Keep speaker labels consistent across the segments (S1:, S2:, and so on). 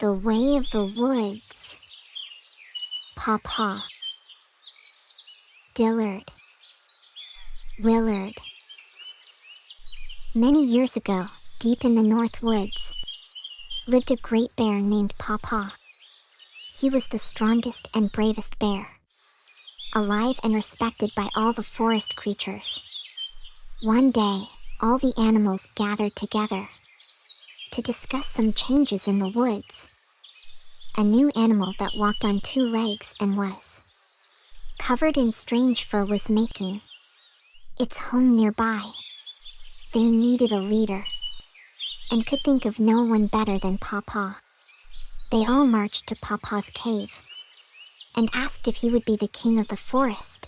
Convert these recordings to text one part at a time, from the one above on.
S1: The Way of the Woods. Paw. Dillard. Willard. Many years ago, deep in the North Woods, lived a great bear named Paw. He was the strongest and bravest bear, alive and respected by all the forest creatures. One day, all the animals gathered together to discuss some changes in the woods. A new animal that walked on 2 legs and was covered in strange fur was making its home nearby. They needed a leader, and could think of no one better than Paw. They all marched to Paw's cave, and asked if he would be the king of the forest.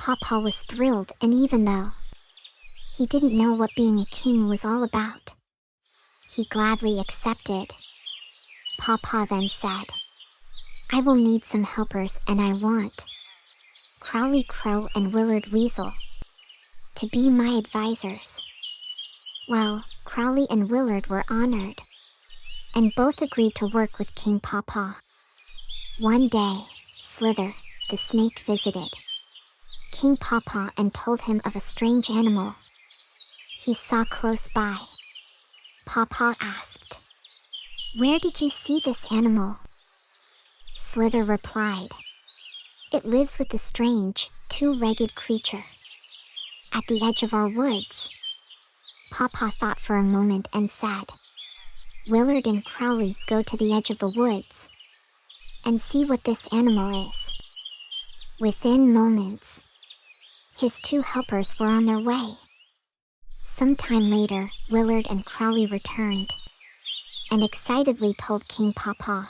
S1: Paw was thrilled, and even though he didn't know what being a king was all about, he gladly accepted. Paw then said, "I will need some helpers, and I want Crowley Crow and Willard Weasel to be my advisors." Well, Crowley and Willard were honored, and both agreed to work with King Paw. One day, Slither, the snake, visited King Paw and told him of a strange animal he saw close by. Paw asked, "Where did you see this animal?" Slither replied, "It lives with the strange, 2-legged creature at the edge of our woods." Paw thought for a moment and said, "Willard and Crowley, go to the edge of the woods and see what this animal is." Within moments, his 2 helpers were on their way. Some time later, Willard and Crowley returned, and excitedly told King Paw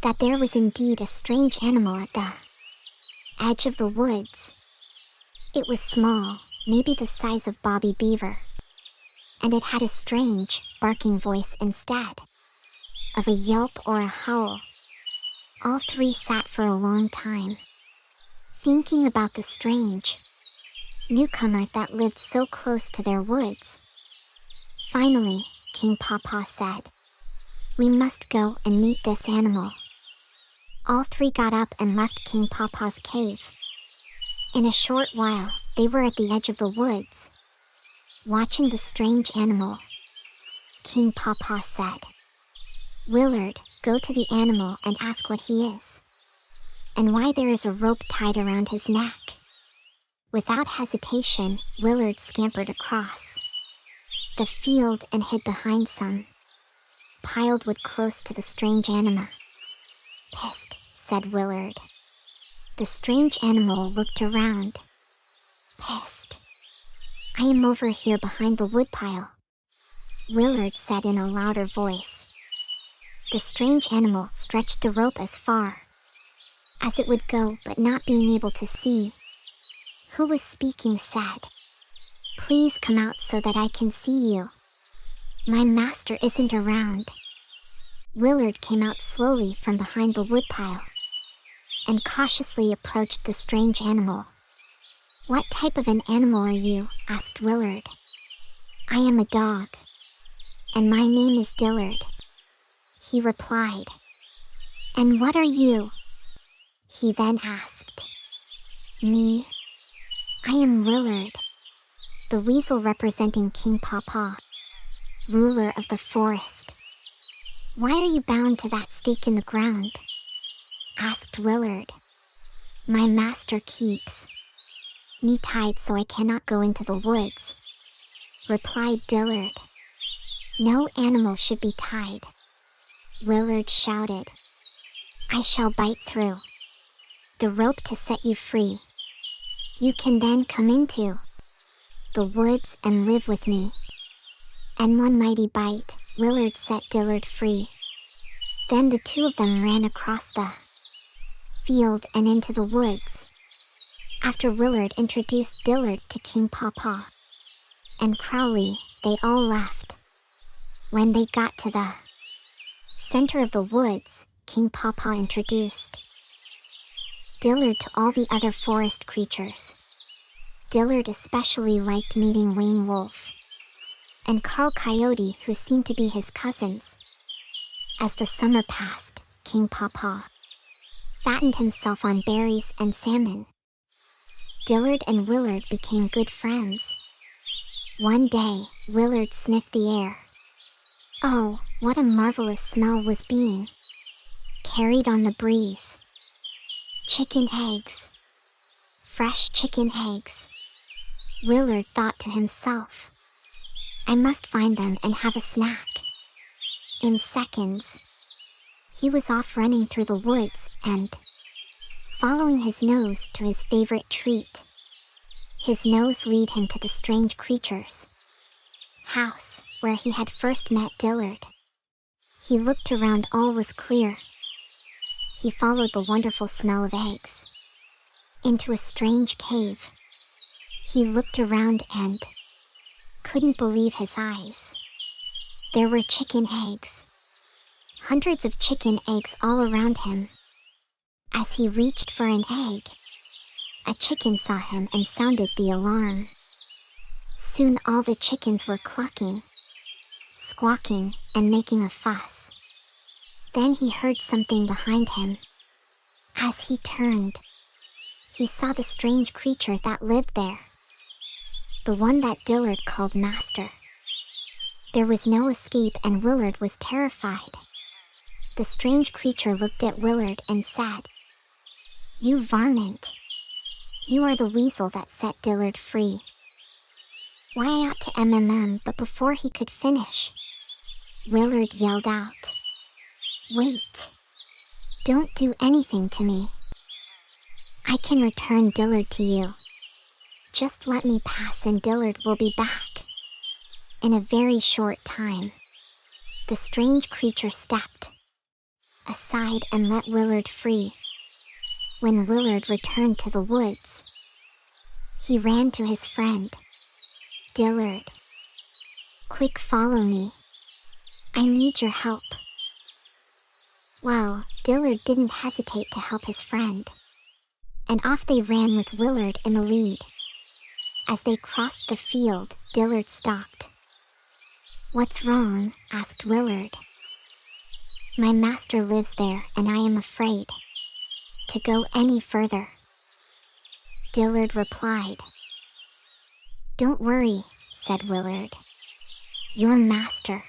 S1: that there was indeed a strange animal at the edge of the woods. It was small, maybe the size of Bobby Beaver, and it had a strange, barking voice instead of a yelp or a howl. All 3 sat for a long time, thinking about the strange newcomer that lived so close to their woods. Finally, King Paw said, "We must go and meet this animal." All 3 got up and left King Paw's cave. In a short while, they were at the edge of the woods, watching the strange animal. King Paw said, "Willard, go to the animal and ask what he is, and why there is a rope tied around his neck." Without hesitation, Willard scampered across the field and hid behind some piled wood close to the strange animal. "Psst," said Willard. The strange animal looked around. "Psst. I am over here behind the woodpile," Willard said in a louder voice. The strange animal stretched the rope as far as it would go, but not being able to see who was speaking, said, "Please come out so that I can see you. My master isn't around." Willard came out slowly from behind the woodpile and cautiously approached the strange animal. "What type of an animal are you?" asked Willard. "I am a dog, and my name is Dillard," he replied. "And what are you?" he then asked. "Me? I am Willard, the weasel representing King Paw, ruler of the forest." "Why are you bound to that stake in the ground?" asked Willard. "My master keeps me tied so I cannot go into the woods," replied Dillard. "No animal should be tied," Willard shouted. "I shall bite through the rope to set you free. You can then come into the woods and live with me." And one mighty bite, Willard set Dillard free. Then the 2 of them ran across the field and into the woods. After Willard introduced Dillard to King Paw and Crowley, they all left. When they got to the center of the woods, King Paw introduced Dillard to all the other forest creatures. Dillard especially liked meeting Wayne Wolf and Carl Coyote, who seemed to be his cousins. As the summer passed, King Pawpaw fattened himself on berries and salmon. Dillard and Willard became good friends. One day, Willard sniffed the air. Oh, what a marvelous smell was being carried on the breeze. Chicken eggs. Fresh chicken eggs. Willard thought to himself, I must find them and have a snack. In seconds, he was off running through the woods and following his nose to his favorite treat. His nose led him to the strange creature's house, where he had first met Dillard. He looked around, all was clear. He followed the wonderful smell of eggs into a strange cave. He looked around and couldn't believe his eyes. There were chicken eggs. Hundreds of chicken eggs all around him. As he reached for an egg, a chicken saw him and sounded the alarm. Soon all the chickens were clucking, squawking, and making a fuss. Then he heard something behind him. As he turned, he saw the strange creature that lived there, the one that Dillard called Master. There was no escape and Willard was terrified. The strange creature looked at Willard and said, You varmint! You are the weasel that set Dillard free. Why I ought to MMM, but before he could finish, Willard yelled out, Wait! Don't do anything to me. I can return Dillard to you. Just let me pass and Dillard will be back. In a very short time, the strange creature stepped aside and let Willard free. When Willard returned to the woods, he ran to his friend, Dillard. Quick, follow me. I need your help. Well, Dillard didn't hesitate to help his friend, and off they ran with Willard in the lead. As they crossed the field, Dillard stopped. What's wrong? Asked Willard. My master lives there and I am afraid to go any further. Dillard replied. Don't worry, said Willard. Your master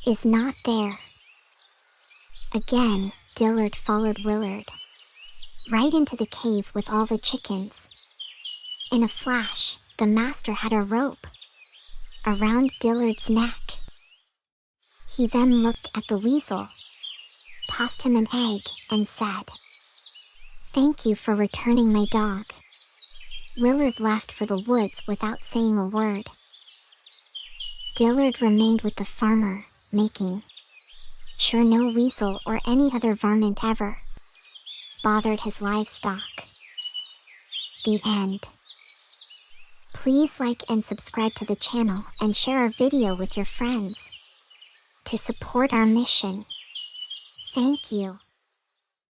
S1: is not there. Again, Dillard followed Willard right into the cave with all the chickens. In a flash, the master had a rope around Dillard's neck. He then looked at the weasel, tossed him an egg, and said, Thank you for returning my dog. Willard left for the woods without saying a word. Dillard remained with the farmer, making sure no weasel or any other varmint ever bothered his livestock. The end. Please like and subscribe to the channel and share our video with your friends to support our mission. Thank you.